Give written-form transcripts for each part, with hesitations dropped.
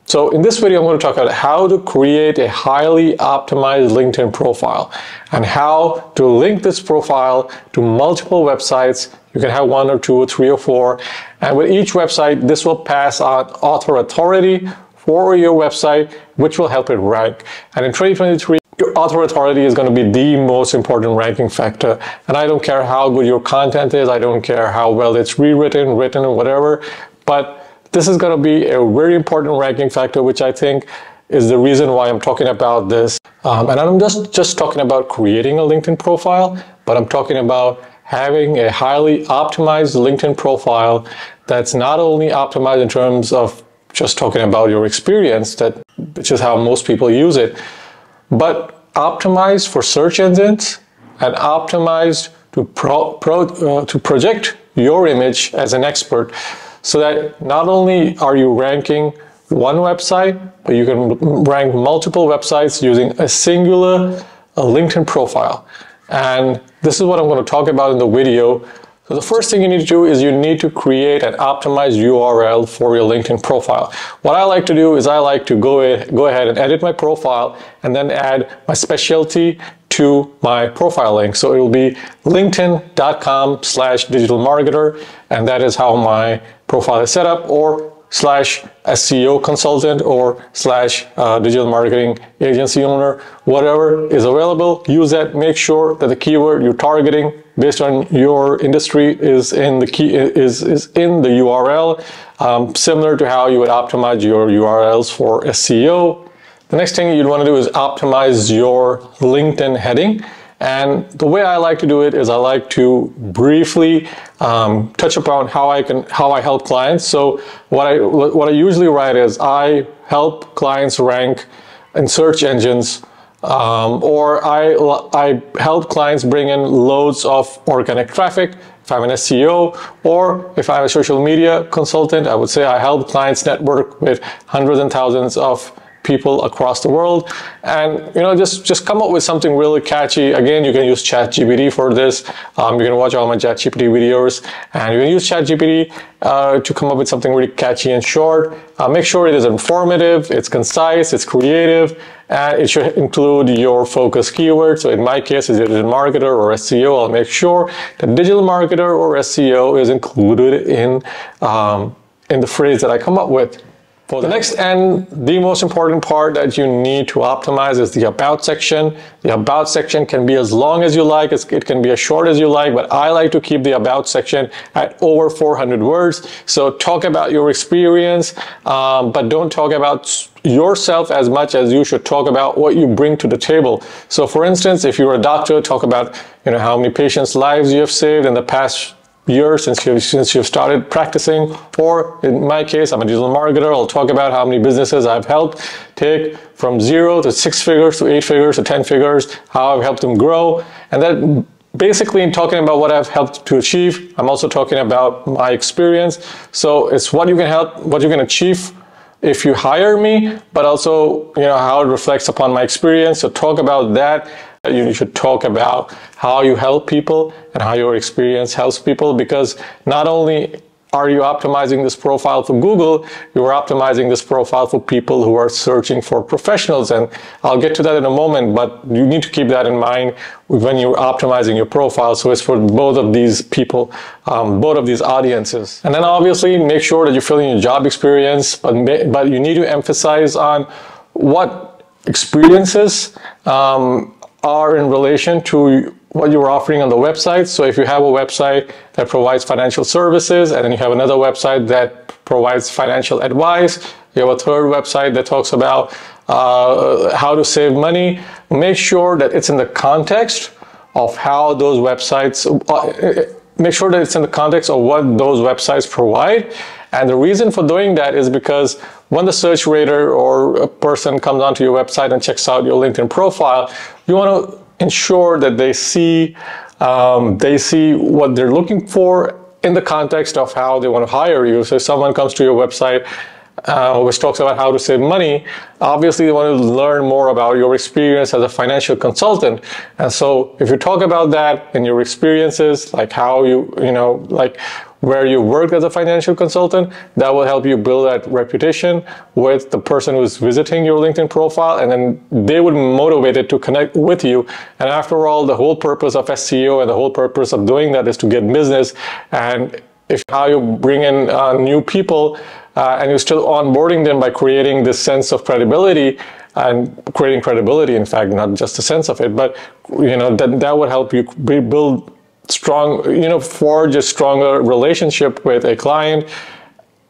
So in this video, I'm going to talk about how to create a highly optimized LinkedIn profile and how to link this profile to multiple websites. You can have 1 or 2 or 3 or 4. And with each website, this will pass on author authority for your website, which will help it rank. And in 2023, your author authority is going to be the most important ranking factor. And I don't care how good your content is. I don't care how well it's rewritten, written, or whatever. But this is going to be a very important ranking factor, which I think is the reason why I'm talking about this. And I'm just talking about creating a LinkedIn profile, but I'm talking about having a highly optimized LinkedIn profile that's not only optimized in terms of just talking about your experience, which is how most people use it, but optimized for search engines and optimized to project your image as an expert, so that not only are you ranking one website, but you can rank multiple websites using a singular LinkedIn profile. And this is what I'm going to talk about in the video. So the first thing you need to do is you need to create an optimized URL for your LinkedIn profile. What I like to do is I like to go ahead and edit my profile and then add my specialty to my profile link. So it will be linkedin.com/digitalmarketer, and that is how my profile is set up, or /SEO consultant or /digital marketing agency owner, whatever is available. Use that. Make sure that the keyword you're targeting based on your industry is in the URL, similar to how you would optimize your URLs for SEO. The next thing you'd want to do is optimize your LinkedIn heading. And the way I like to do it is I like to briefly touch upon how I help clients. So what I usually write is I help clients rank in search engines, or I help clients bring in loads of organic traffic if I'm an SEO, or if I'm a social media consultant, I would say I help clients network with hundreds and thousands of people across the world. And just come up with something really catchy. Again, you can use ChatGPT for this. You can watch all my ChatGPT videos, and you can use ChatGPT to come up with something really catchy and short. Make sure it is informative, it's concise, it's creative, and it should include your focus keyword. So in my case, it's digital marketer or SEO. I'll make sure that digital marketer or SEO is included in the phrase that I come up with. For the next and the most important part that you need to optimize is the About section. The About section can be as long as you like, it can be as short as you like, but I like to keep the About section at over 400 words. So talk about your experience, but don't talk about yourself as much as you should talk about what you bring to the table. So for instance, if you're a doctor, talk about how many patients' lives you have saved in the past years since you've started practicing. Or in my case, I'm a digital marketer. I'll talk about how many businesses I've helped take from 0 to 6 figures to 8 figures to 10 figures, how I've helped them grow. And that basically, in talking about what I've helped to achieve, I'm also talking about my experience. So it's what you can achieve if you hire me, but also how it reflects upon my experience. So talk about that. You should talk about how you help people and how your experience helps people, because not only are you optimizing this profile for Google, you are optimizing this profile for people who are searching for professionals. And I'll get to that in a moment, but you need to keep that in mind when you're optimizing your profile. So it's for both of these people, both of these audiences. And then obviously make sure that you're filling your job experience, but you need to emphasize on what experiences are in relation to what you're offering on the website. So if you have a website that provides financial services, and then you have another website that provides financial advice, you have a third website that talks about how to save money, make sure that it's in the context of how those websites, make sure that it's in the context of what those websites provide. And the reason for doing that is because when the search rater or a person comes onto your website and checks out your LinkedIn profile, you want to ensure that they see what they're looking for in the context of how they want to hire you. So if someone comes to your website which talks about how to save money, obviously they want to learn more about your experience as a financial consultant. And so if you talk about that and your experiences, like how like where you worked as a financial consultant. That will help you build that reputation with the person who's visiting your LinkedIn profile, and then they would be motivated to connect with you. And after all, the whole purpose of SEO and the whole purpose of doing that is to get business. And if how you bring in new people and you're still onboarding them by creating this sense of credibility, and creating credibility, in fact, not just a sense of it, but that would help you build strong, forge a stronger relationship with a client,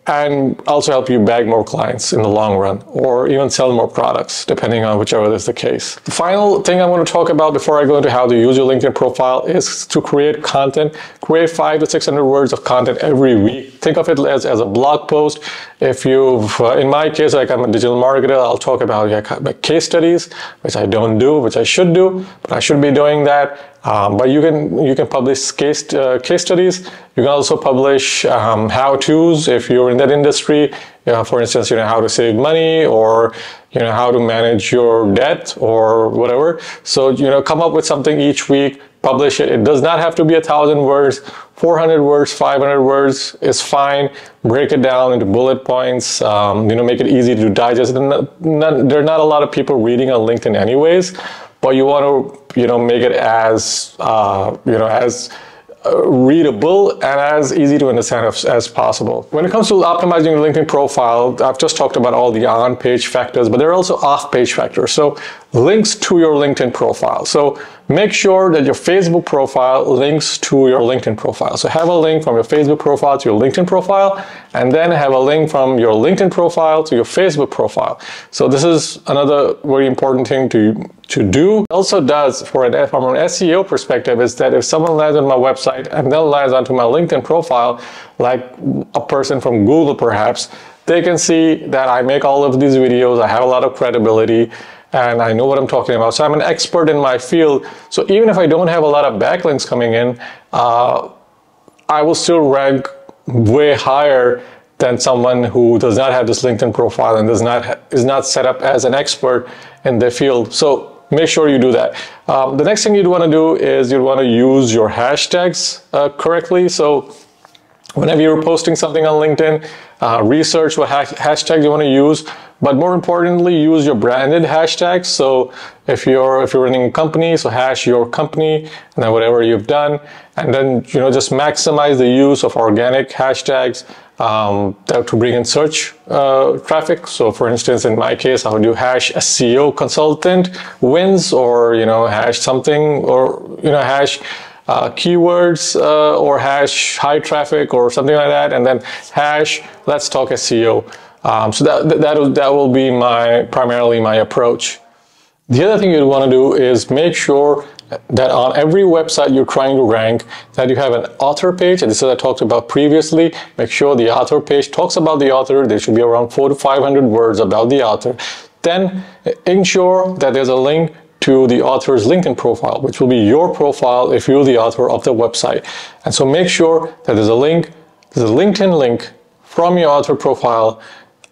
and also help you bag more clients in the long run, or even sell more products, depending on whichever is the case. The final thing I want to talk about before I go into how to use your LinkedIn profile is to create content. Create 500 to 600 words of content every week. Think of it as a blog post. If you've, in my case, like I'm a digital marketer, I'll talk about case studies, which I don't do, which I should do, but I should be doing that. But you can publish case studies. You can also publish how-tos if you're in that industry. For instance, how to save money, or how to manage your debt, or whatever. So come up with something each week. Publish it. It does not have to be 1,000 words. 400 words, 500 words is fine. Break it down into bullet points. Make it easy to digest. There are not a lot of people reading on LinkedIn anyways, but you want to make it as as readable and as easy to understand as possible. When it comes to optimizing your LinkedIn profile, I've just talked about all the on-page factors, but there are also off-page factors. So links to your LinkedIn profile. So make sure that your Facebook profile links to your LinkedIn profile. So have a link from your Facebook profile to your LinkedIn profile, and then have a link from your LinkedIn profile to your Facebook profile. So this is another very important thing to do. It also does, from an SEO perspective, is that if someone lands on my website and then lands onto my LinkedIn profile, like a person from Google perhaps, they can see that I make all of these videos, I have a lot of credibility, and I know what I'm talking about. So I'm an expert in my field. So even if I don't have a lot of backlinks coming in, I will still rank way higher than someone who does not have this LinkedIn profile and is not set up as an expert in their field. So make sure you do that. The next thing you'd want to do is you'd want to use your hashtags correctly. So whenever you're posting something on LinkedIn, research what hashtags you want to use, but more importantly, use your branded hashtags. So if you're running a company, so hash your company and then whatever you've done, and then just maximize the use of organic hashtags to bring in search traffic. So for instance, in my case, I would do hash SEO consultant wins, or hash something, or hash keywords, or hash high traffic or something like that, and then hash let's talk SEO. So that will be primarily my approach. The other thing you'd want to do is make sure that on every website you're trying to rank, that you have an author page, and this is what I talked about previously. Make sure the author page talks about the author. There should be around 400 to 500 words about the author. Then ensure that there's a link to the author's LinkedIn profile, which will be your profile if you're the author of the website. And so make sure that there's a LinkedIn link from your author profile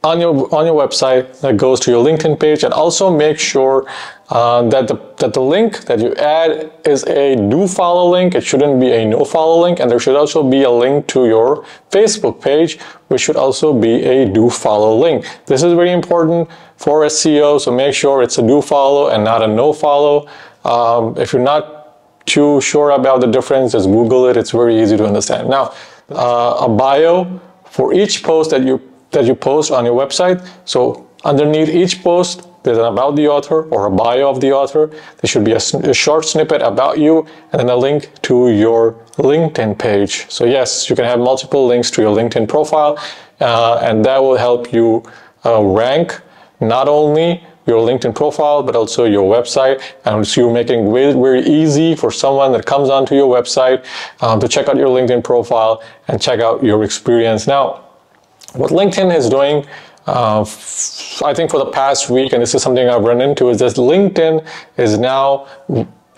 on your website that goes to your LinkedIn page, and also make sure that the link that you add is a do follow link. It shouldn't be a no follow link, and there should also be a link to your Facebook page, which should also be a do follow link. This is very important for SEO, so make sure it's a do follow and not a no follow. If you're not too sure about the difference, just Google it. It's very easy to understand. Now, a bio for each post that you post on your website. So underneath each post, there's an about the author or a bio of the author. There should be a short snippet about you, and then a link to your LinkedIn page. So yes, you can have multiple links to your LinkedIn profile, and that will help you rank not only your LinkedIn profile, but also your website. And so you're making it very easy for someone that comes onto your website to check out your LinkedIn profile and check out your experience. Now, what LinkedIn is doing, I think for the past week, and this is something I've run into, is that LinkedIn is now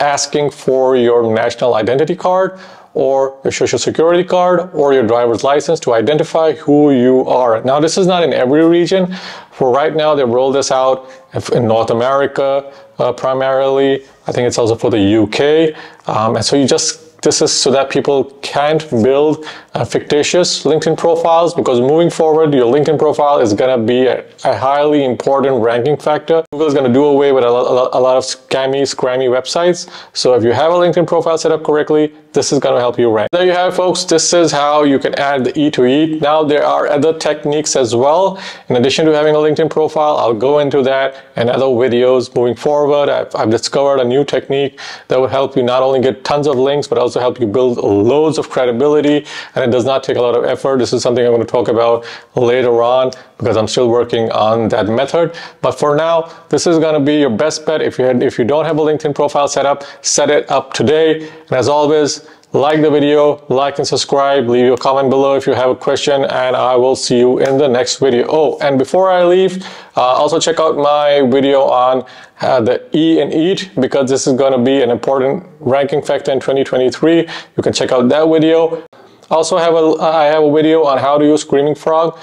asking for your national identity card, or your social security card, or your driver's license to identify who you are. Now, this is not in every region. For right now, they've rolled this out in North America primarily. I think it's also for the UK. And so you just this is so that people can't build fictitious LinkedIn profiles, because moving forward, your LinkedIn profile is going to be a highly important ranking factor. Google is going to do away with a lot of scammy websites. So if you have a LinkedIn profile set up correctly, this is going to help you rank. There you have it, folks. This is how you can add the E to E. Now, there are other techniques as well. In addition to having a LinkedIn profile, I'll go into that in other videos moving forward. I've discovered a new technique that will help you not only get tons of links, but also help you build loads of credibility, and it does not take a lot of effort. This is something I'm going to talk about later on, because I'm still working on that method. But for now, this is going to be your best bet. If you don't have a LinkedIn profile set up, set it up today. And as always, like the video, like and subscribe, leave your comment below if you have a question, and I will see you in the next video. Oh, and before I leave, also check out my video on the E in EAT, because this is going to be an important ranking factor in 2023. You can check out that video. Also, I have a video on how to use Screaming Frog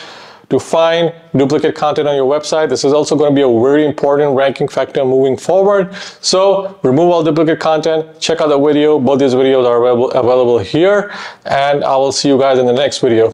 to find duplicate content on your website. This is also going to be a very important ranking factor moving forward. So remove all duplicate content. Check out the video. Both these videos are available here, and I will see you guys in the next video.